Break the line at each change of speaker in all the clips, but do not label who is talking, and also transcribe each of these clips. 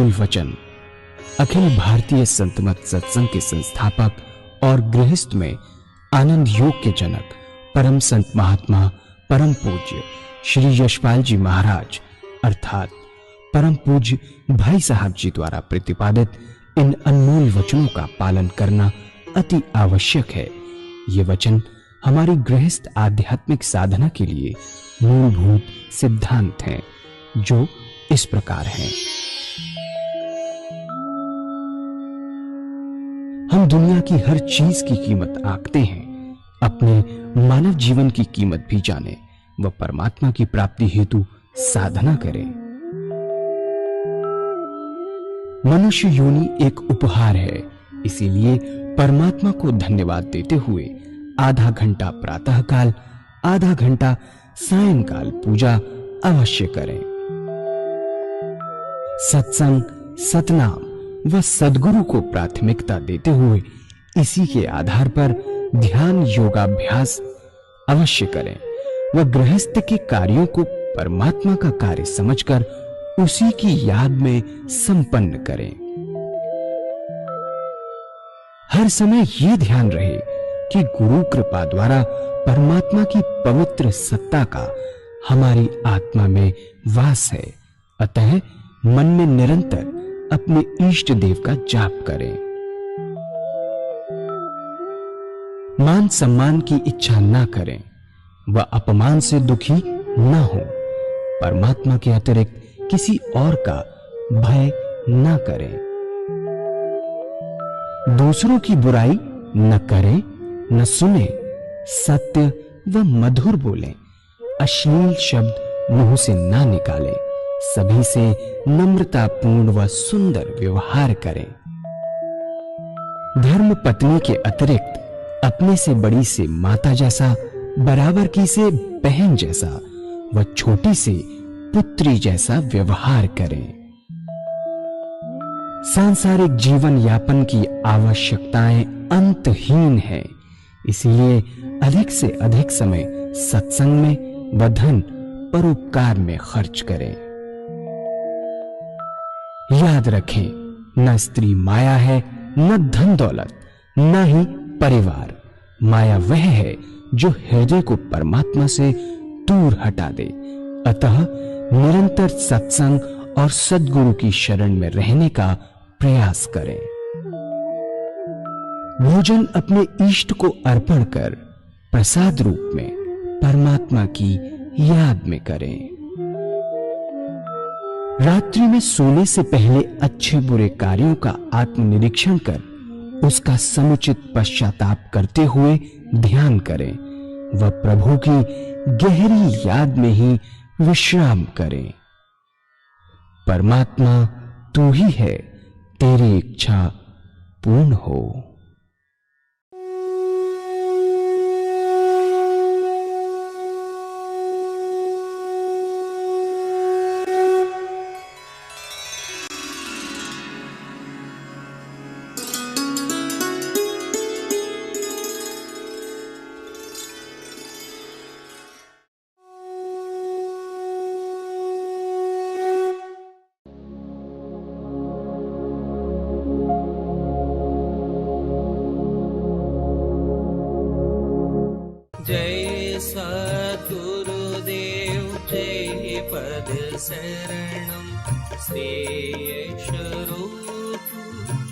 अनमोल वचन अखिल भारतीय संत मत सत्संग के संस्थापक और गृहस्थ में आनंद योग के जनक परम संत महात्मा परम पूज्य श्री यशपाल जी महाराज अर्थात परम पूज्य भाई साहब जी द्वारा प्रतिपादित इन अनमोल वचनों का पालन करना अति आवश्यक है। ये वचन हमारी गृहस्थ आध्यात्मिक साधना के लिए मूलभूत सिद्धांत हैं, जो इस प्रकार हैं। हम दुनिया की हर चीज की कीमत आंकते हैं, अपने मानव जीवन की कीमत भी जाने व परमात्मा की प्राप्ति हेतु साधना करें। मनुष्य योनि एक उपहार है, इसीलिए परमात्मा को धन्यवाद देते हुए आधा घंटा प्रातःकाल, आधा घंटा सायंकाल पूजा अवश्य करें। सत्संग, सतनाम व सद्गुरु को प्राथमिकता देते हुए इसी के आधार पर ध्यान योगाभ्यास अवश्य करें व गृहस्थ के कार्यों को परमात्मा का कार्य समझकर उसी की याद में संपन्न करें। हर समय ये ध्यान रहे कि गुरु कृपा द्वारा परमात्मा की पवित्र सत्ता का हमारी आत्मा में वास है, अतः मन में निरंतर अपने इष्ट देव का जाप करें। मान सम्मान की इच्छा न करें व अपमान से दुखी न हो। परमात्मा के अतिरिक्त किसी और का भय न करें। दूसरों की बुराई न करें, न सुने, सत्य व मधुर बोलें, अश्लील शब्द मुंह से ना निकालें, सभी से नम्रतापूर्ण व सुंदर व्यवहार करें। धर्म पत्नी के अतिरिक्त अपने से बड़ी से माता जैसा, बराबर की से बहन जैसा व छोटी से पुत्री जैसा व्यवहार करें। सांसारिक जीवन यापन की आवश्यकताएं अंतहीन है, इसलिए अधिक से अधिक समय सत्संग में व धन परोपकार में खर्च करें। याद रखें, न स्त्री माया है, न धन दौलत, न ही परिवार। माया वह है जो हृदय को परमात्मा से दूर हटा दे। अतः निरंतर सत्संग और सद्गुरु की शरण में रहने का प्रयास करें। भोजन अपने इष्ट को अर्पण कर प्रसाद रूप में परमात्मा की याद में करें। रात्रि में सोने से पहले अच्छे बुरे कार्यों का आत्मनिरीक्षण कर उसका समुचित पश्चाताप करते हुए ध्यान करें व प्रभु की गहरी याद में ही विश्राम करें। परमात्मा तू ही है, तेरी इच्छा पूर्ण हो।
जय सद्गुरुदेव जय पद शरणम श्रेयस्वरूप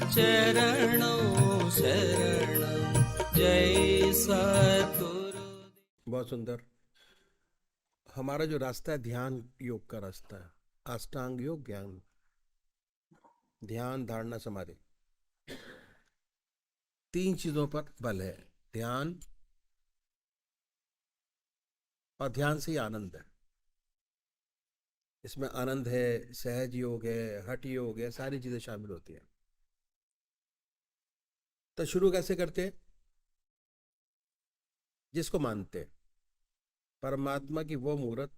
चरणों शरणम जय सद्गुरु।
बहुत सुंदर। हमारा जो रास्ता है ध्यान योग का रास्ता है, अष्टांग योग, ज्ञान, ध्यान, धारणा, समाधि, तीन चीजों पर बल है। ध्यान, और ध्यान से ही आनंद है। इसमें आनंद है, सहज योग है, हठ योग है, सारी चीजें शामिल होती है। तो शुरू कैसे करते हैं? जिसको मानते हैं परमात्मा की वो मूर्त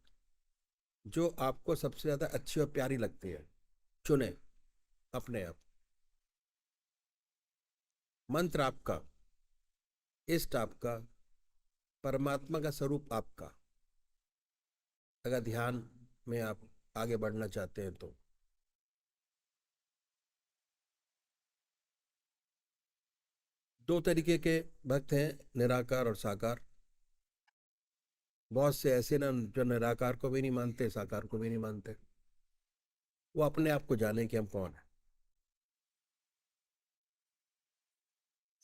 जो आपको सबसे ज्यादा अच्छी और प्यारी लगती है, चुने अपने आप। मंत्र आपका, इष्ट आपका, परमात्मा का स्वरूप आपका। अगर ध्यान में आप आगे बढ़ना चाहते हैं तो दो तरीके के भक्त हैं, निराकार और साकार। बहुत से ऐसे ना जो निराकार को भी नहीं मानते, साकार को भी नहीं मानते। वो अपने आप को जाने कि हम कौन है।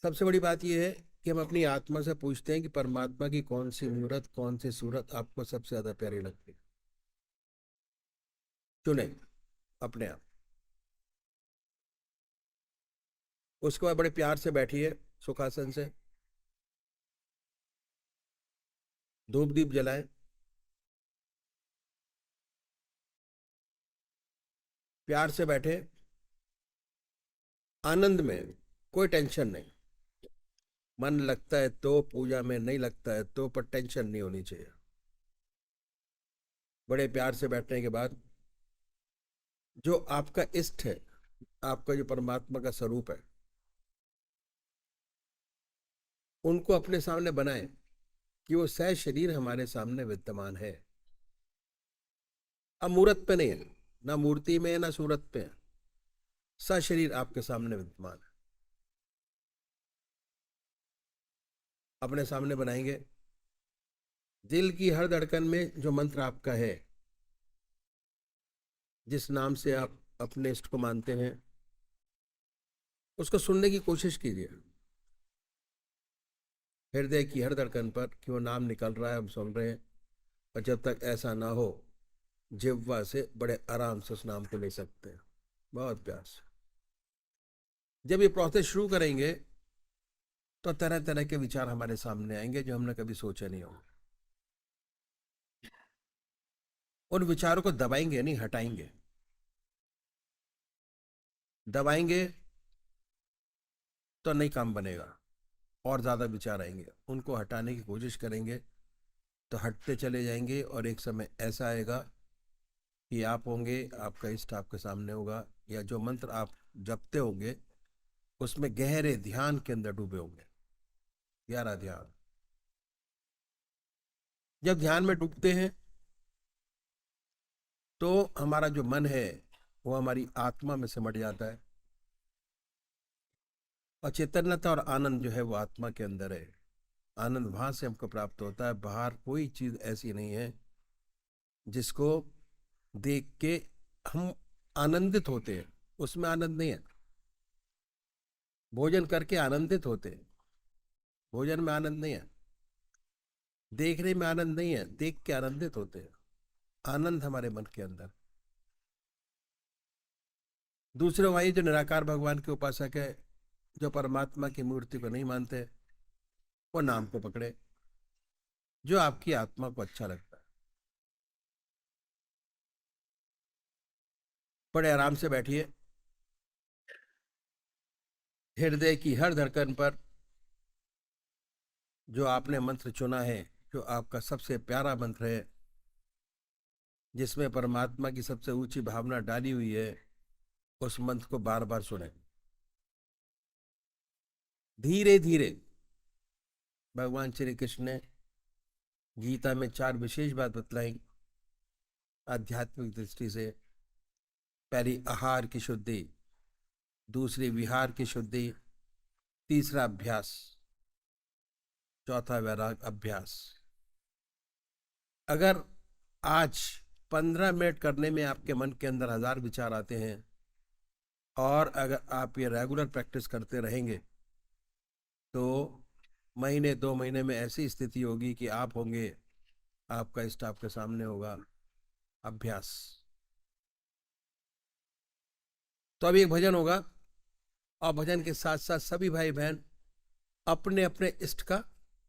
सबसे बड़ी बात यह है कि हम अपनी आत्मा से पूछते हैं कि परमात्मा की कौन सी मूर्त, कौन सी सूरत आपको सबसे ज्यादा प्यारी लगती है। चुने अपने आप। उसके बाद बड़े प्यार से बैठिए सुखासन से, धूप दीप जलाएं, प्यार से बैठे, आनंद में, कोई टेंशन नहीं। मन लगता है तो पूजा में, नहीं लगता है तो, पर टेंशन नहीं होनी चाहिए। बड़े प्यार से बैठने के बाद जो आपका इष्ट है, आपका जो परमात्मा का स्वरूप है, उनको अपने सामने बनाएं कि वो सह शरीर हमारे सामने विद्यमान है। अब मूर्त पे नहीं है, ना मूर्ति में है ना सूरत पे है, सशरीर आपके सामने विद्यमान है। अपने सामने बनाएंगे। दिल की हर धड़कन में जो मंत्र आपका है, जिस नाम से आप अपने इष्ट को मानते हैं, उसको सुनने की कोशिश कीजिए। हृदय की हर धड़कन पर कि वो नाम निकल रहा है, हम सुन रहे हैं। और जब तक ऐसा ना हो, जिह्वा से बड़े आराम से उस नाम को ले सकते हैं, बहुत प्यार से। जब ये प्रोसेस शुरू करेंगे तो तरह तरह के विचार हमारे सामने आएंगे जो हमने कभी सोचे नहीं होंगे। उन विचारों को दबाएंगे नहीं, हटाएंगे। दबाएंगे तो नहीं काम बनेगा, और ज्यादा विचार आएंगे। उनको हटाने की कोशिश करेंगे तो हटते चले जाएंगे, और एक समय ऐसा आएगा कि आप होंगे, आपका इष्ट आपके सामने होगा, या जो मंत्र आप जपते होंगे उसमें गहरे ध्यान के अंदर डूबे होंगे। गहरा ध्यान। जब ध्यान में डूबते हैं तो हमारा जो मन है वो हमारी आत्मा में सिमट जाता है, और चैतन्यता और आनंद जो है वो आत्मा के अंदर है। आनंद वहां से हमको प्राप्त होता है। बाहर कोई चीज ऐसी नहीं है जिसको देख के हम आनंदित होते हैं, उसमें आनंद नहीं है। भोजन करके आनंदित होते हैं, भोजन में आनंद नहीं है। देखने में आनंद नहीं है, देख के आनंदित होते हैं। आनंद हमारे मन के अंदर। दूसरे भाई जो निराकार भगवान के उपासक है, जो परमात्मा की मूर्ति को नहीं मानते, वो नाम को पकड़े जो आपकी आत्मा को अच्छा लगता है। बड़े आराम से बैठिए। हृदय की हर धड़कन पर जो आपने मंत्र चुना है, जो आपका सबसे प्यारा मंत्र है, जिसमें परमात्मा की सबसे ऊंची भावना डाली हुई है, उस मंत्र को बार बार सुने। धीरे धीरे। भगवान श्री कृष्ण ने गीता में 4 विशेष बात बतलाई आध्यात्मिक दृष्टि से। पहली आहार की शुद्धि, दूसरी विहार की शुद्धि, तीसरा अभ्यास, चौथा वैराग अभ्यास। अगर आज 15 मिनट करने में आपके मन के अंदर 1000 विचार आते हैं, और अगर आप ये रेगुलर प्रैक्टिस करते रहेंगे तो महीने 2 महीने में ऐसी स्थिति होगी कि आप होंगे, आपका इष्ट आपके सामने होगा। अभ्यास। तो अभी एक भजन होगा, और भजन के साथ साथ सभी भाई बहन अपने अपने इष्ट का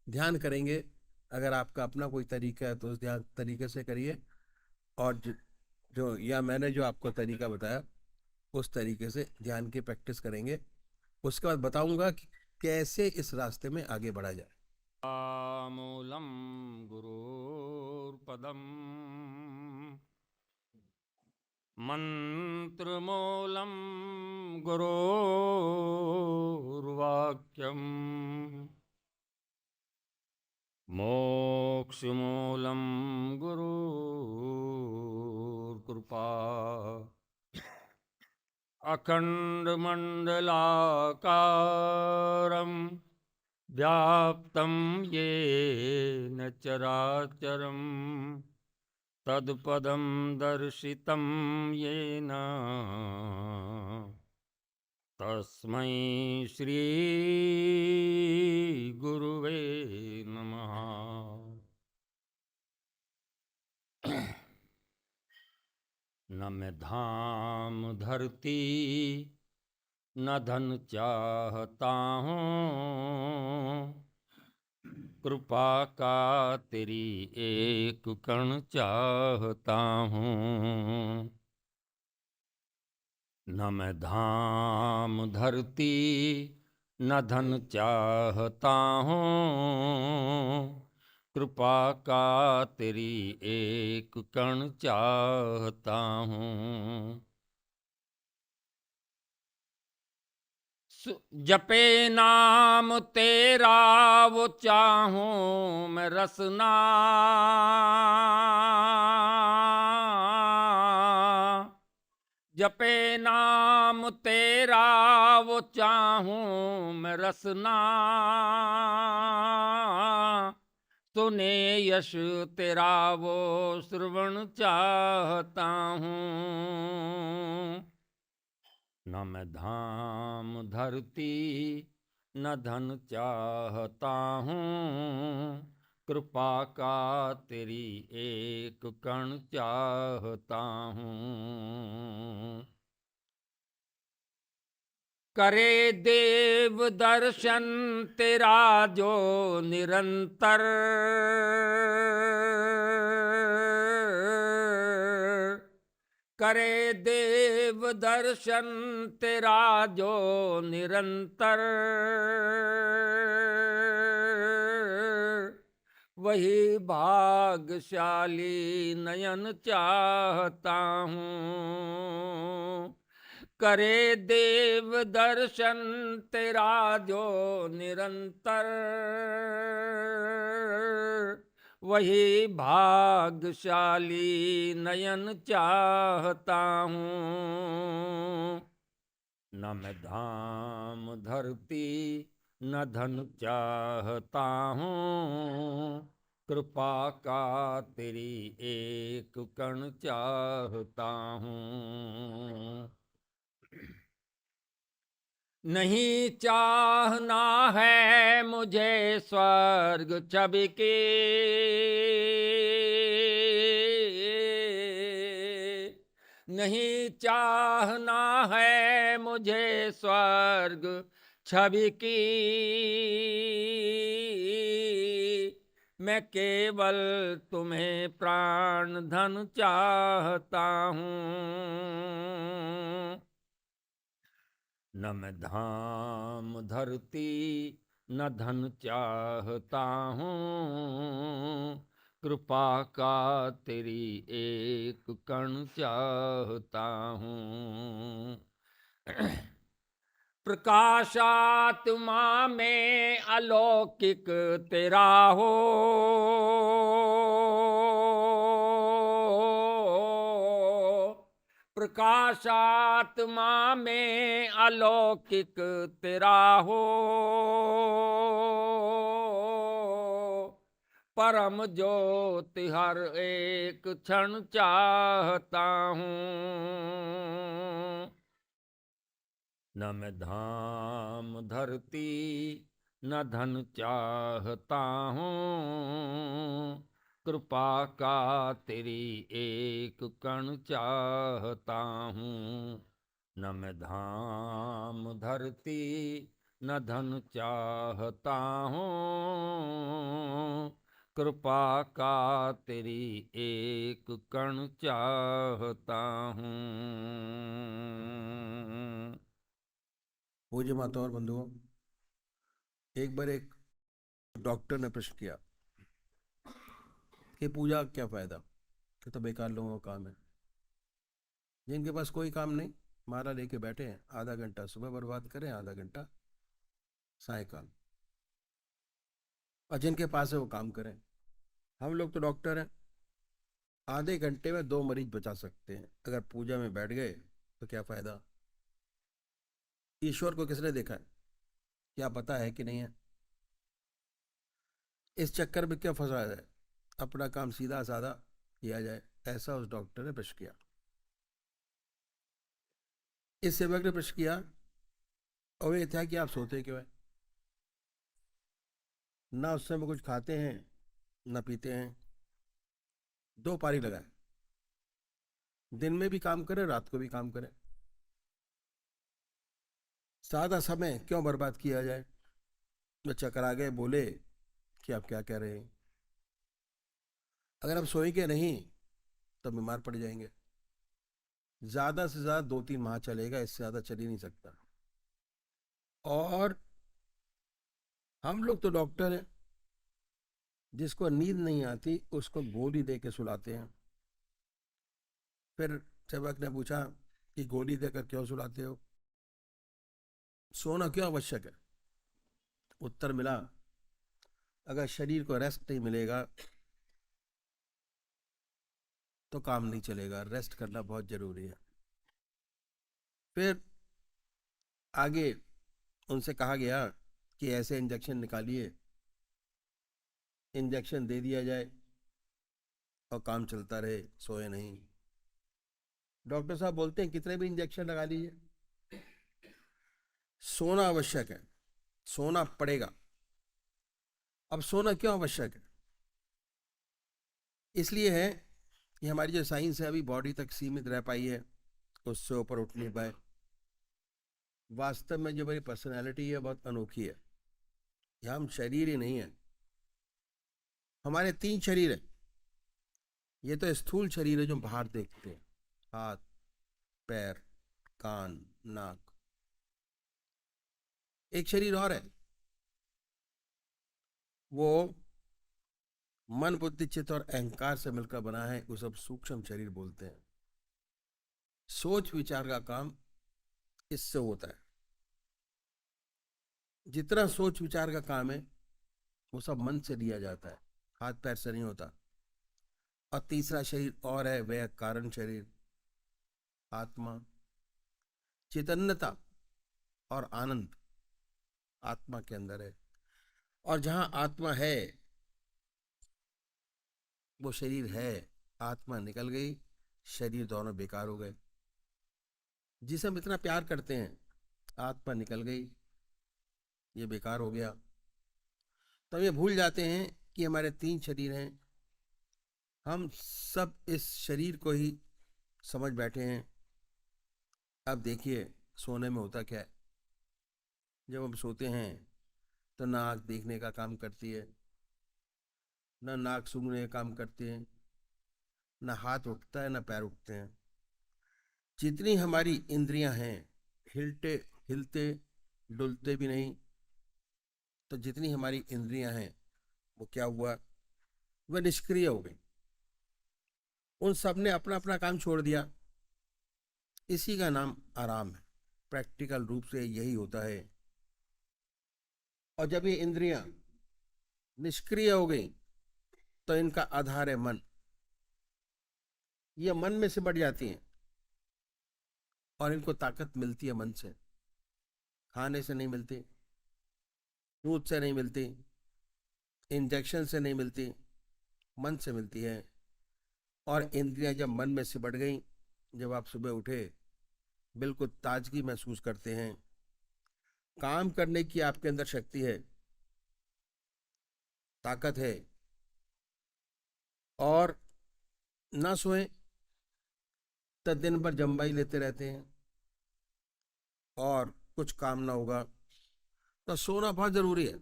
ध्यान करेंगे। अगर आपका अपना कोई तरीका है तो उस ध्यान तरीके से करिए, और या मैंने जो आपको तरीका बताया उस तरीके से ध्यान की प्रैक्टिस करेंगे। उसके बाद बताऊंगा कि कैसे इस रास्ते में आगे बढ़ा जाए।
मूलं गुरुर्पदम् मन्त्रमूलं गुरुर्वाक्यम् मोक्षमूलं गुरुर्कृपा अखण्डमण्डलाकारं व्याप्तं येन चराचरं तत्पदं दर्शितं येन तस्मै श्रीगुरुवे नमः। न मैं धाम धरती न धन चाहता हूँ, कृपा का तेरी एक कण चाहता हूँ। न मैं धाम धरती न धन चाहता हूँ, कृपा का तेरी एक कण चाहता हूँ। जपे नाम तेरा वो चाहूं मैं रसना, जपे नाम तेरा वो चाहूं मैं रसना, सुने यश तेरा वो श्रवण चाहता हूँ। न मैं धाम धरती न धन चाहता हूँ, कृपा का तेरी एक कण चाहता हूँ। करे देव दर्शन तेरा जो निरंतर, करे देव दर्शन तेरा जो निरंतर, वही भाग्यशाली नयन चाहता हूँ। करे देव दर्शन तेरा जो निरंतर, वही भाग्यशाली नयन चाहता हूँ। न मैं धाम धरती न धन चाहता हूँ, कृपा का तेरी एक कण चाहता हूँ। नहीं चाहना है मुझे स्वर्ग छवि के, नहीं चाहना है मुझे स्वर्ग छवि की, मैं केवल तुम्हें प्राण धन चाहता हूँ। न मैं धाम धरती न धन चाहता हूँ, कृपा का तेरी एक कण चाहता हूँ। प्रकाशात्मा में अलौकिक तेरा हो, प्रकाशात्मा में अलौकिक तेरा हो, परम ज्योति हर एक क्षण चाहता हूँ। न मैं धाम धरती न धन चाहता हूँ, कृपा का तेरी एक कण चाहता हूँ। न मैं धाम धरती न धन चाहता हूँ, कृपा का तेरी एक कण चाहता हूँ।
पूज्य माता और बंधुओं, एक बार एक डॉक्टर ने प्रश्न किया कि पूजा क्या फायदा, कि तो बेकार लोगों का काम है। जिनके पास कोई काम नहीं, माला लेके बैठे हैं, आधा घंटा सुबह बर्बाद करें, आधा घंटा सायकाल, और जिनके पास है वो काम करें। हम लोग तो डॉक्टर हैं, आधे घंटे में 2 मरीज बचा सकते हैं। अगर पूजा में बैठ गए तो क्या फायदा। ईश्वर को किसने देखा है? क्या पता है कि नहीं है? इस चक्कर में क्यों फंसा जाए? अपना काम सीधा साधा किया जाए, ऐसा उस डॉक्टर ने प्रश्न किया। इस सेवक ने प्रश्न किया, और ये था कि आप सोते क्यों हैं? ना उस समय कुछ खाते हैं ना पीते हैं, 2 पारी लगाए, दिन में भी काम करें रात को भी काम करें, सादा समय क्यों बर्बाद किया जाए? वो चकरा गए, बोले कि आप क्या कह रहे हैं? अगर आप सोएंगे नहीं तो बीमार पड़ जाएंगे। ज्यादा से ज्यादा 2-3 माह चलेगा, इससे ज्यादा चल ही नहीं सकता। और हम लोग तो डॉक्टर हैं, जिसको नींद नहीं आती उसको गोली दे के सुलाते हैं। फिर सेवक ने पूछा कि गोली देकर क्यों सुलाते हो? सोना क्यों आवश्यक है? उत्तर मिला, अगर शरीर को रेस्ट नहीं मिलेगा तो काम नहीं चलेगा, रेस्ट करना बहुत जरूरी है। फिर आगे उनसे कहा गया कि ऐसे इंजेक्शन निकालिए, इंजेक्शन दे दिया जाए और काम चलता रहे, सोए नहीं। डॉक्टर साहब बोलते हैं कितने भी इंजेक्शन लगा लीजिए, सोना आवश्यक है, सोना पड़ेगा। अब सोना क्यों आवश्यक है? इसलिए है कि हमारी जो साइंस है अभी बॉडी तक सीमित रह पाई है, उससे ऊपर उठ नहीं पाए। वास्तव में जो मेरी पर्सनैलिटी है बहुत अनोखी है। यह हम शरीर ही नहीं है, हमारे 3 शरीर है। ये तो स्थूल शरीर है जो बाहर देखते हैं, हाथ पैर कान नाक। एक शरीर और है, वो मन बुद्धि चित्त और अहंकार से मिलकर बना है, उसे सब सूक्ष्म शरीर बोलते हैं। सोच विचार का काम इससे होता है। जितना सोच विचार का काम है वो सब मन से लिया जाता है, हाथ पैर से नहीं होता। और तीसरा शरीर और है, वह कारण शरीर, आत्मा। चैतन्यता और आनंद आत्मा के अंदर है, और जहां आत्मा है वो शरीर है। आत्मा निकल गई, शरीर दोनों बेकार हो गए। जिसे हम इतना प्यार करते हैं, आत्मा निकल गई, ये बेकार हो गया। तो ये भूल जाते हैं कि हमारे 3 शरीर हैं। हम सब इस शरीर को ही समझ बैठे हैं। अब देखिए सोने में होता क्या है, जब हम सोते हैं तो ना आँख देखने का काम करती है, ना नाक सूंघने का काम करती है, ना हाथ उठता है ना पैर उठते हैं। जितनी हमारी इंद्रियां हैं, हिलते हिलते डुलते भी नहीं। तो जितनी हमारी इंद्रियां हैं वो क्या हुआ, वह निष्क्रिय हो गई। उन सब ने अपना अपना काम छोड़ दिया। इसी का नाम आराम है। प्रैक्टिकल रूप से यही होता है। और जब ये इंद्रियां निष्क्रिय हो गई तो इनका आधार है मन। ये मन में से बढ़ जाती हैं और इनको ताकत मिलती है मन से, खाने से नहीं मिलती, दूध से नहीं मिलती, इंजेक्शन से नहीं मिलती, मन से मिलती है। और इंद्रियां जब मन में से बढ़ गई, जब आप सुबह उठे बिल्कुल ताजगी महसूस करते हैं, काम करने की आपके अंदर शक्ति है, ताकत है। और ना सोए तो दिन भर जम्बाई लेते रहते हैं और कुछ काम ना होगा। तो सोना बहुत जरूरी है।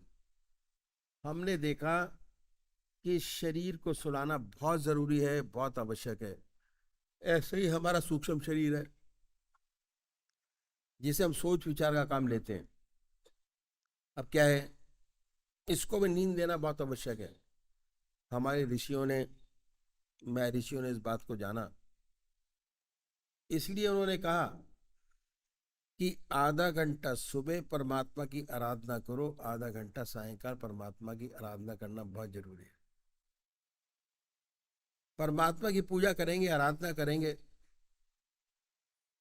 हमने देखा कि शरीर को सुलाना बहुत जरूरी है, बहुत आवश्यक है। ऐसे ही हमारा सूक्ष्म शरीर है, जिसे हम सोच विचार का काम लेते हैं। अब क्या है, इसको भी नींद देना बहुत आवश्यक है। हमारे ऋषियों ने, मैं ऋषियों ने इस बात को जाना, इसलिए उन्होंने कहा कि आधा घंटा सुबह परमात्मा की आराधना करो, आधा घंटा सायंकाल परमात्मा की आराधना करना बहुत जरूरी है। परमात्मा की पूजा करेंगे, आराधना करेंगे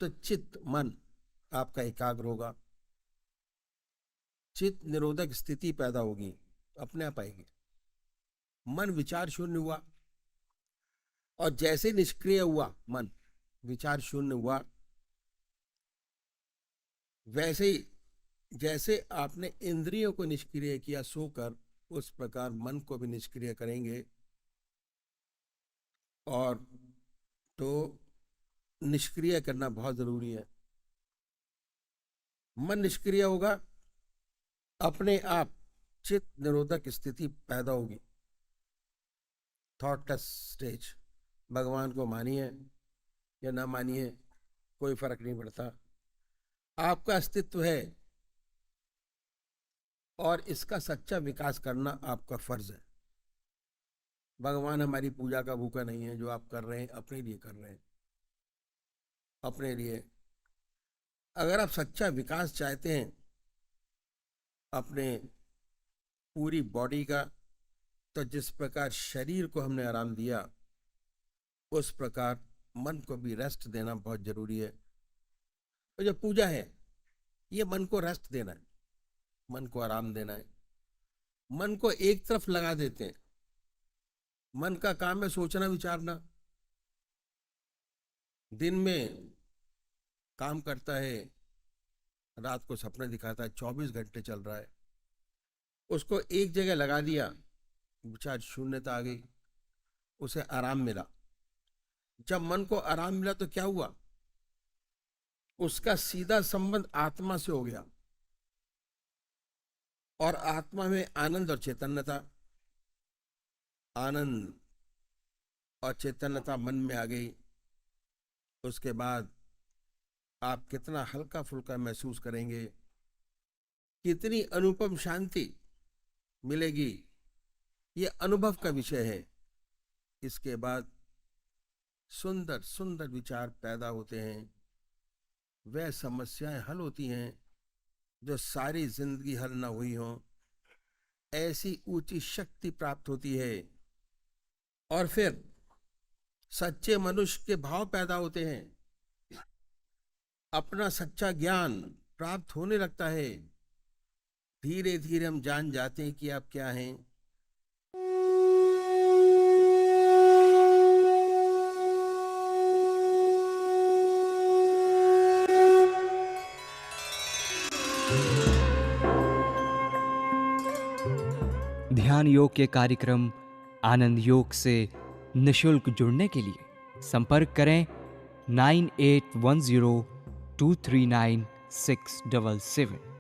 तो चित्त मन आपका एकाग्र होगा। चित्त निरोधक स्थिति पैदा होगी, अपने आप आएगी। मन विचार शून्य हुआ, और जैसे निष्क्रिय हुआ मन, विचार शून्य हुआ, वैसे ही जैसे आपने इंद्रियों को निष्क्रिय किया सोकर, उस प्रकार मन को भी निष्क्रिय करेंगे। और तो निष्क्रिय करना बहुत जरूरी है। मन निष्क्रिय होगा, अपने आप चित्त निरोधक स्थिति पैदा होगी, थॉटलेस स्टेज। भगवान को मानिए या ना मानिए, कोई फर्क नहीं पड़ता, आपका अस्तित्व है और इसका सच्चा विकास करना आपका फर्ज है। भगवान हमारी पूजा का भूखा नहीं है। जो आप कर रहे हैं अपने लिए कर रहे हैं, अपने लिए। अगर आप सच्चा विकास चाहते हैं अपने पूरी बॉडी का, तो जिस प्रकार शरीर को हमने आराम दिया, उस प्रकार मन को भी रेस्ट देना बहुत जरूरी है। तो जो पूजा है, ये मन को रेस्ट देना है, मन को आराम देना है। मन को एक तरफ लगा देते हैं। मन का काम है सोचना विचारना। दिन में काम करता है, रात को सपने दिखाता है, 24 घंटे चल रहा है। उसको एक जगह लगा दिया, विचार शून्यता आ गई, उसे आराम मिला। जब मन को आराम मिला तो क्या हुआ? उसका सीधा संबंध आत्मा से हो गया, और आत्मा में आनंद और चैतन्यता, आनंद और चैतन्यता मन में आ गई। उसके बाद आप कितना हल्का फुल्का महसूस करेंगे, कितनी अनुपम शांति मिलेगी, ये अनुभव का विषय है। इसके बाद सुंदर सुंदर विचार पैदा होते हैं, वह समस्याएं हल होती हैं जो सारी जिंदगी हल ना हुई हों। ऐसी ऊंची शक्ति प्राप्त होती है, और फिर सच्चे मनुष्य के भाव पैदा होते हैं। अपना सच्चा ज्ञान प्राप्त होने लगता है। धीरे धीरे हम जान जाते हैं कि आप क्या हैं।
ध्यान योग के कार्यक्रम आनंद योग से निशुल्क जुड़ने के लिए संपर्क करें 9810239677।